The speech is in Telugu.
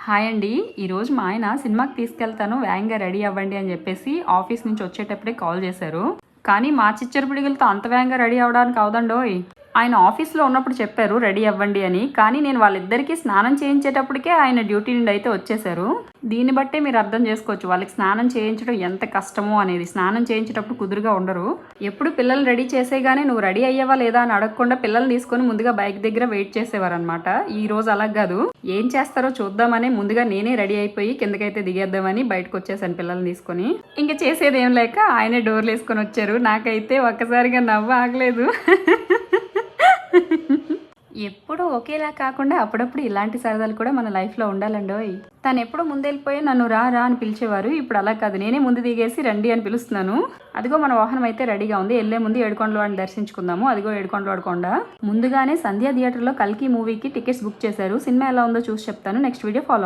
హాయ్ అండి. ఈరోజు మా ఆయన సినిమాకి తీసుకెళ్తాను వేగంగా రెడీ అవ్వండి అని చెప్పేసి ఆఫీస్ నుంచి వచ్చేటప్పుడే కాల్ చేశారు. కానీ మా చిచ్చర పిడుగులతో అంత వేగంగా రెడీ అవ్వడానికి అవదండోయ్. ఆయన ఆఫీస్లో ఉన్నప్పుడు చెప్పారు రెడీ అవ్వండి అని. కానీ నేను వాళ్ళిద్దరికీ స్నానం చేయించేటప్పటికే ఆయన డ్యూటీ నుండి అయితే వచ్చేసారు. దీన్ని బట్టే మీరు అర్థం చేసుకోవచ్చు వాళ్ళకి స్నానం చేయించడం ఎంత కష్టమో అనేది. స్నానం చేయించేటప్పుడు కుదురుగా ఉండరు. ఎప్పుడు పిల్లలు రెడీ చేసేగానే నువ్వు రెడీ అయ్యావా లేదా అని అడగకుండా పిల్లల్ని తీసుకొని ముందుగా బైక్ దగ్గర వెయిట్ చేసేవారు అనమాట. ఈ రోజు అలా కాదు, ఏం చేస్తారో చూద్దామని ముందుగా నేనే రెడీ అయిపోయి కిందకైతే దిగేద్దామని బయటకు వచ్చేసాను పిల్లల్ని తీసుకొని. ఇంకా చేసేది ఏం లేక ఆయనే డోర్లు వేసుకొని వచ్చారు. నాకైతే ఒక్కసారిగా నవ్వు ఆగలేదు. ఎప్పుడు ఒకేలా కాకుండా అప్పుడప్పుడు ఇలాంటి సరదాలు కూడా మన లైఫ్లో ఉండాలండోయ్. తను ఎప్పుడు ముందెళ్ళిపోయి నన్ను రా రా అని పిలిచేవారు. ఇప్పుడు అలా కాదు, నేనే ముందు దిగేసి రండి అని పిలుస్తున్నాను. అదిగో మన వాహనం అయితే రెడీగా ఉంది. వెళ్లే ముందు ఏడుకొండలవాడిని దర్శించుకుందాము. అదిగో ఏడుకొండలవాడి కొండ. ముందుగానే సంధ్యా థియేటర్లో కల్కి మూవీకి టికెట్స్ బుక్ చేశారు. సినిమా ఎలా ఉందో చూసి చెప్తాను. Next video follow